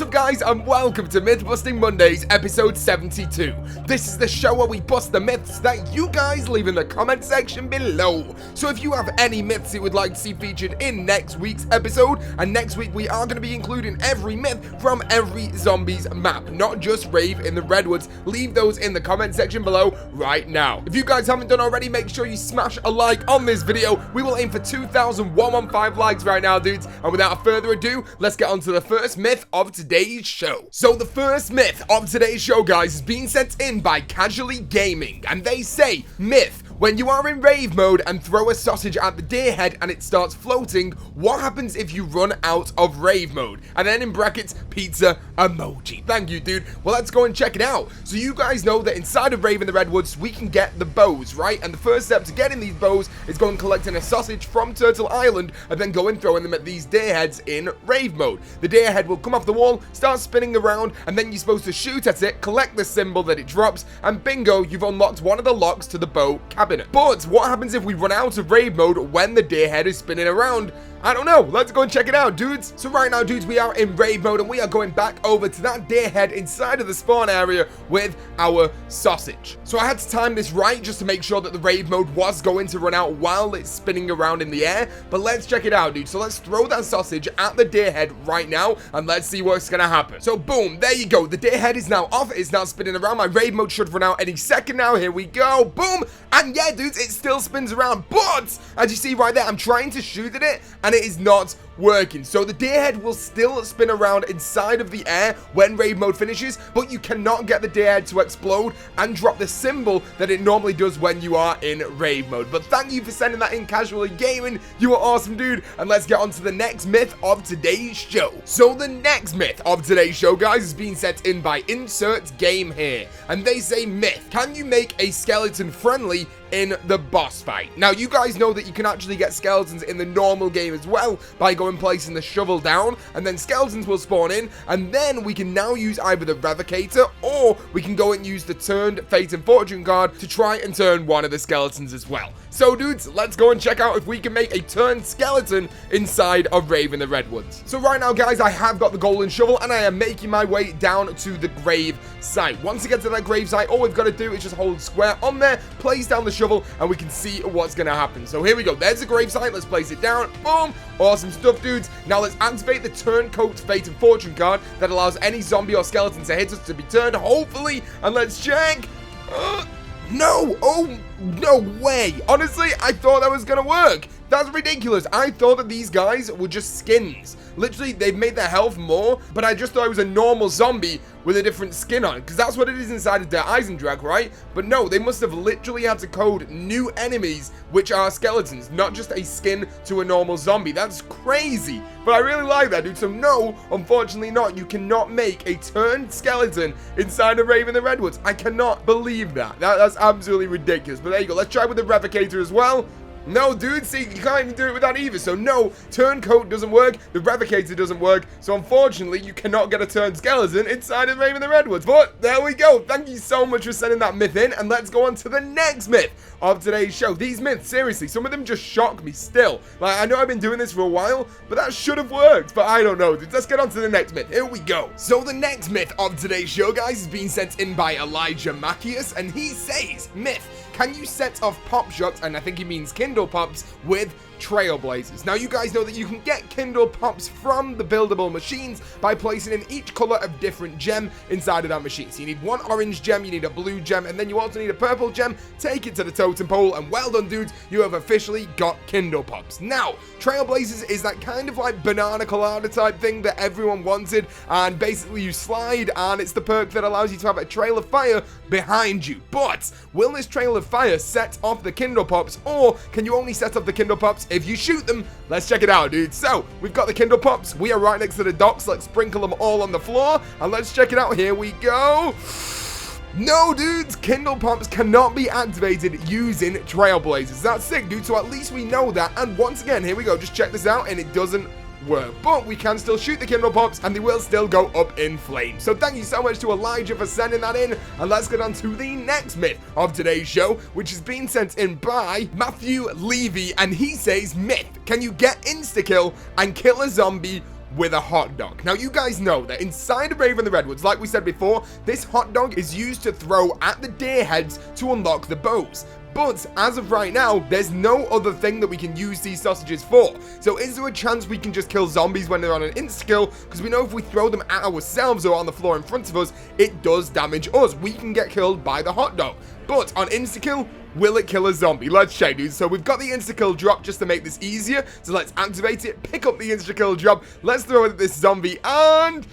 What's up guys, and welcome to Myth Busting Mondays episode 72. This is the show where we bust the myths that you guys leave in the comment section below. So if you have any myths you would like to see featured in next week's episode, and next week we are going to be including every myth from every zombies map, not just Rave in the Redwoods, leave those in the comment section below right now. If you guys haven't done already, make sure you smash a like on this video. We will aim for 2,115 likes right now, dudes, and without further ado, let's get on to the first myth of today's show. So the first myth of today's show, guys, is being sent in by Casually Gaming, and they say, myth: when you are in rave mode and throw a sausage at the deer head and it starts floating, what happens if you run out of rave mode? And then in brackets, pizza emoji. Thank you, dude. Well, let's go and check it out. So you guys know that inside of Rave in the Redwoods, we can get the bows, right? And the first step to getting these bows is going collecting a sausage from Turtle Island and then going throwing them at these deer heads in rave mode. The deer head will come off the wall, start spinning around, and then you're supposed to shoot at it, collect the symbol that it drops, and bingo, you've unlocked one of the locks to the bow cabinet. But what happens if we run out of rave mode when the deer head is spinning around? I don't know. Let's go and check it out, dudes. So right now, dudes, we are in rave mode and we are going back over to that deer head inside of the spawn area with our sausage. So I had to time this right just to make sure that the rave mode was going to run out while it's spinning around in the air. But let's check it out, dude. So let's throw that sausage at the deer head right now and let's see what's gonna happen. So boom, there you go. The deer head is now off. It's now spinning around. My rave mode should run out any second now. Here we go. Boom. And yeah, dudes, it still spins around. But as you see right there, I'm trying to shoot at it and it is not working. So the deer head will still spin around inside of the air when rave mode finishes, but you cannot get the deer head to explode and drop the symbol that it normally does when you are in rave mode. But thank you for sending that in, Casually Gaming. You are awesome, dude. And let's get on to the next myth of today's show. So the next myth of today's show, guys, is being sent in by Insert Game here, and they say, myth: can you make a skeleton friendly in the boss fight? Now, you guys know that you can actually get skeletons in the normal game as well by going placing the shovel down, and then skeletons will spawn in, and then we can now use either the revocator or we can go and use the turned fate and fortune card to try and turn one of the skeletons as well. So dudes, let's go and check out if we can make a turned skeleton inside of Rave in the Redwoods. So right now, guys, I have got the golden shovel and I am making my way down to the grave site. Once you get to that grave site, all we've got to do is just hold square on there, place down the shovel, and we can see what's gonna happen. So here we go. There's the grave site. Let's place it down. Boom. Awesome stuff, dudes. Now let's activate the turncoat fate and fortune card that allows any zombie or skeleton to hit us to be turned, hopefully. And let's check. No! Oh, no way! Honestly, I thought that was gonna work. That's ridiculous. I thought that these guys were just skins. Literally, they've made their health more, but I just thought it was a normal zombie with a different skin on, because that's what it is inside of their Eisendrag, right? But no, they must have literally had to code new enemies, which are skeletons, not just a skin to a normal zombie. That's crazy, but I really like that, dude. So no, unfortunately not. You cannot make a turned skeleton inside of Rave in the Redwoods. I cannot believe that. That's absolutely ridiculous. But there you go. Let's try with the revocator as well. No, dude, see, you can't even do it with that either. So no, turncoat doesn't work, the revocator doesn't work, so unfortunately you cannot get a turned skeleton inside of Rave in the Redwoods. But there we go. Thank you so much for sending that myth in, and let's go on to the next myth of today's show. These myths, seriously, some of them just shock me still. Like, I know I've been doing this for a while, but that should have worked, but I don't know, dude. Let's get on to the next myth. Here we go. So the next myth of today's show, guys, is being sent in by Elijah Macchius, and he says, myth: can you set off pop shots, and I think he means Kindle pops, with Trailblazers? Now, you guys know that you can get Kindle pops from the buildable machines by placing in each color of different gem inside of that machine. So you need one orange gem, you need a blue gem, and then you also need a purple gem. Take it to the totem pole, and well done, dudes, you have officially got Kindle pops. Now, Trailblazers is that kind of like banana colada type thing that everyone wanted, and basically you slide, and it's the perk that allows you to have a trail of fire behind you. But will this trail of fire set off the Kindle pops, or can you only set off the Kindle pops if you shoot them? Let's check it out, dude. So we've got the Kindle pops. We are right next to the docks. Let's sprinkle them all on the floor, and let's check it out. Here we go. No, dudes, Kindle pops cannot be activated using Trailblazers. That's sick, dude. So at least we know that. And once again, here we go. Just check this out, and it doesn't work, but we can still shoot the Kindle pops and they will still go up in flames. So thank you so much to Elijah for sending that in, and let's get on to the next myth of today's show, which has been sent in by Matthew Levy, and he says, myth: can you get insta-kill and kill a zombie with a hot dog. Now, you guys know that inside of Rave and the Redwoods, like we said before, this hot dog is used to throw at the deer heads to unlock the bows. But as of right now, there's no other thing that we can use these sausages for. So is there a chance we can just kill zombies when they're on an insta-kill? Because we know if we throw them at ourselves or on the floor in front of us, it does damage us. We can get killed by the hot dog. But on insta-kill, will it kill a zombie? Let's check, dude. So we've got the insta-kill drop just to make this easier. So let's activate it, pick up the insta-kill drop. Let's throw it at this zombie and...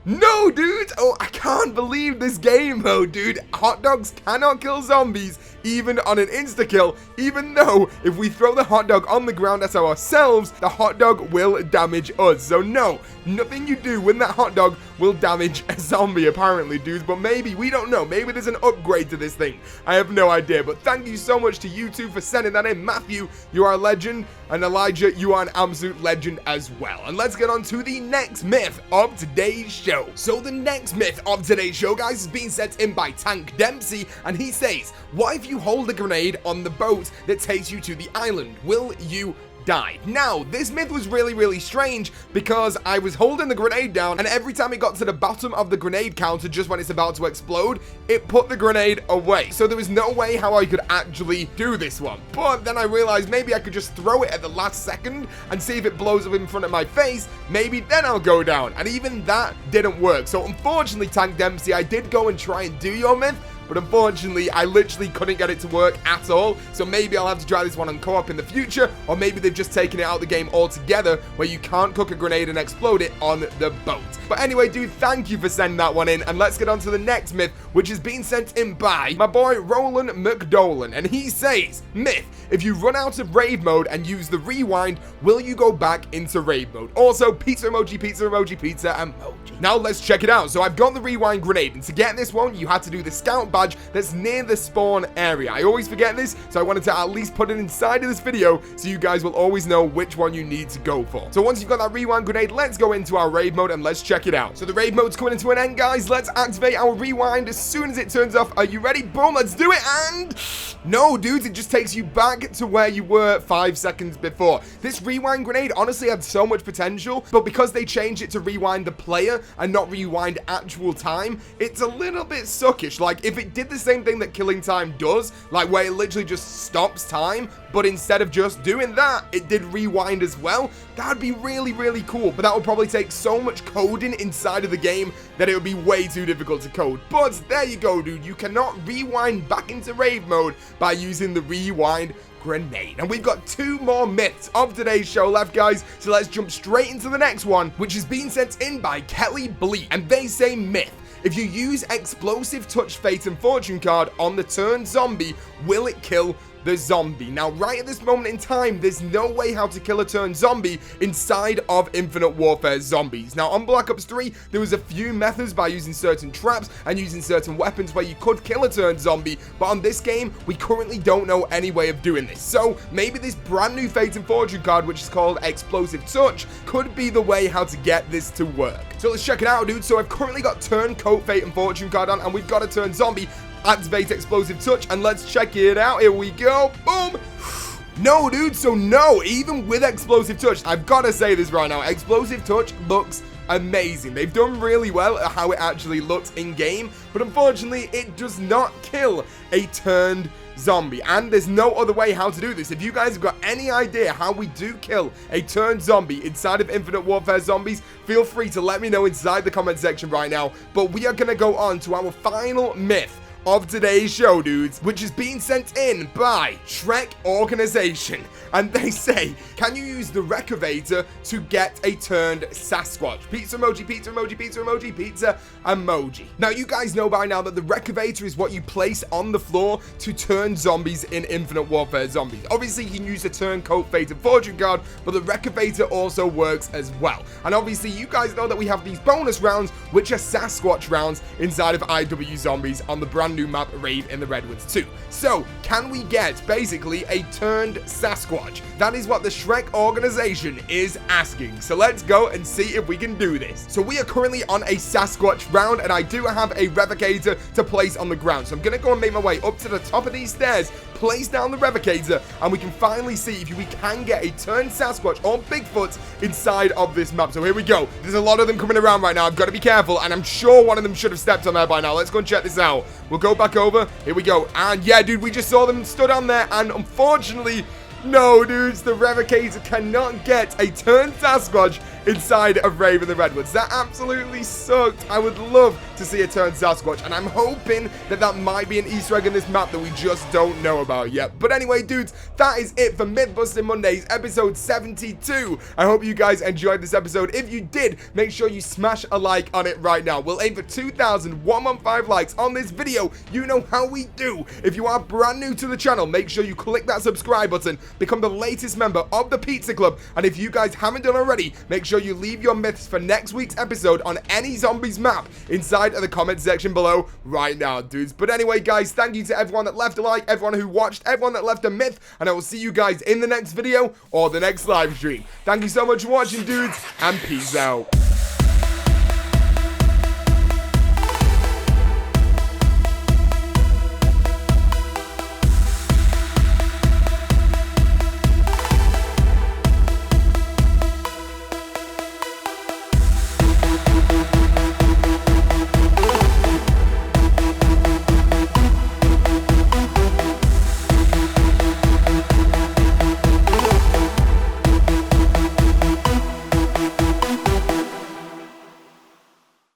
no, dude! Oh, I can't believe this game mode, dude. Hot dogs cannot kill zombies, even on an insta-kill, even though if we throw the hot dog on the ground at ourselves, the hot dog will damage us. So no, nothing you do with that hot dog will damage a zombie, apparently, dudes. But maybe, we don't know. Maybe there's an upgrade to this thing. I have no idea. But thank you so much to you two for sending that in. Matthew, you are a legend. And Elijah, you are an absolute legend as well. And let's get on to the next myth of today's show. So the next myth of today's show, guys, is being sent in by Thankyou, and he says, what if you hold a grenade on the boat that takes you to the island? Will you die? Now, this myth was really strange because I was holding the grenade down and every time it got to the bottom of the grenade counter just when it's about to explode, it put the grenade away. So there was no way how I could actually do this one. But then I realized maybe I could just throw it at the last second and see if it blows up in front of my face. Maybe then I'll go down. And even that didn't work. So unfortunately, Thankyou, I did go and try and do your myth, but unfortunately, I literally couldn't get it to work at all. So maybe I'll have to try this one on co-op in the future, or maybe they've just taken it out of the game altogether, where you can't cook a grenade and explode it on the boat. But anyway, dude, thank you for sending that one in, and let's get on to the next myth, which is being sent in by my boy Roland McDolan, and he says, myth, if you run out of Rave mode and use the rewind, will you go back into Rave mode? Also, pizza emoji, pizza emoji, pizza emoji. Now let's check it out. So I've got the rewind grenade, and to get this one, you had to do the scout badge that's near the spawn area. I always forget this, so I wanted to at least put it inside of this video so you guys will always know which one you need to go for. So once you've got that rewind grenade, let's go into our Rave mode and let's check it out. So the Rave mode's coming into an end, guys. Let's activate our rewind as soon as it turns off. Are you ready? Boom, let's do it. And no, dudes, it just takes you back to where you were 5 seconds before. This rewind grenade honestly had so much potential, but because they changed it to rewind the player and not rewind actual time, it's a little bit suckish. Like, if it did the same thing that killing time does, like where it literally just stops time, but instead of just doing that, it did rewind as well, that'd be really cool. But that would probably take so much coding inside of the game that it would be way too difficult to code. But there you go, dude. You cannot rewind back into Rave mode by using the rewind grenade. And we've got 2 more myths of today's show left, guys, so let's jump straight into the next one, which is being sent in by Kelly Bleak, and they say, myth, if you use explosive touch, fate, and fortune card on the turn zombie, will it kill the zombie? Now, right at this moment in time, there's no way how to kill a turn zombie inside of Infinite Warfare Zombies. Now, on Black Ops 3, there was a few methods by using certain traps and using certain weapons where you could kill a turn zombie, but on this game, we currently don't know any way of doing this. So, maybe this brand new Fate and Fortune card, which is called Explosive Touch, could be the way how to get this to work. So let's check it out, dude. So I've currently got Turn Coat, Fate and Fortune card on, and we've got a turn zombie. Activate Explosive Touch, and let's check it out. Here we go. Boom. No, dude. So no, even with Explosive Touch, I've got to say this right now, Explosive Touch looks amazing. They've done really well at how it actually looks in game, but unfortunately, it does not kill a turned zombie, and there's no other way how to do this. If you guys have got any idea how we do kill a turned zombie inside of Infinite Warfare Zombies, feel free to let me know inside the comment section right now. But we are going to go on to our final myth of today's show, dudes, which is being sent in by Shrek Organization, and they say, can you use the Recavator to get a turned Sasquatch? Pizza emoji, pizza emoji, pizza emoji, pizza emoji. Now, you guys know by now that the Recavator is what you place on the floor to turn zombies in Infinite Warfare Zombies. Obviously, you can use a Turncoat, Fate, and Fortune card, but the Recavator also works as well. And obviously, you guys know that we have these bonus rounds, which are Sasquatch rounds inside of IW Zombies on the brand brand new map, Rave in the Redwoods 2. So, can we get basically a turned Sasquatch? That is what the Shrek organization is asking. So let's go and see if we can do this. So we are currently on a Sasquatch round, and I do have a revocator to place on the ground. So I'm going to go and make my way up to the top of these stairs, place down the revocator, and we can finally see if we can get a turned Sasquatch or Bigfoot inside of this map. So here we go. There's a lot of them coming around right now. I've got to be careful, and I'm sure one of them should have stepped on there by now. Let's go and check this out. We'll go back over. Here we go. And yeah, dude, we just saw them stood on there, and unfortunately, no, dudes, the revocator cannot get a turned Sasquatch inside of Rave in the Redwoods. That absolutely sucked. I would love to see a turned Sasquatch, and I'm hoping that that might be an Easter egg in this map that we just don't know about yet. But anyway, dudes, that is it for Myth-Busting Mondays, episode 72. I hope you guys enjoyed this episode. If you did, make sure you smash a like on it right now. We'll aim for 2,115 likes on this video. You know how we do. If you are brand new to the channel, make sure you click that subscribe button, become the latest member of the Pizza Club, and if you guys haven't done already, make sure you leave your myths for next week's episode on any zombies map inside of the comment section below right now, dudes. But anyway, guys, thank you to everyone that left a like, everyone who watched, everyone that left a myth, and I will see you guys in the next video or the next live stream. Thank you so much for watching, dudes, and peace out.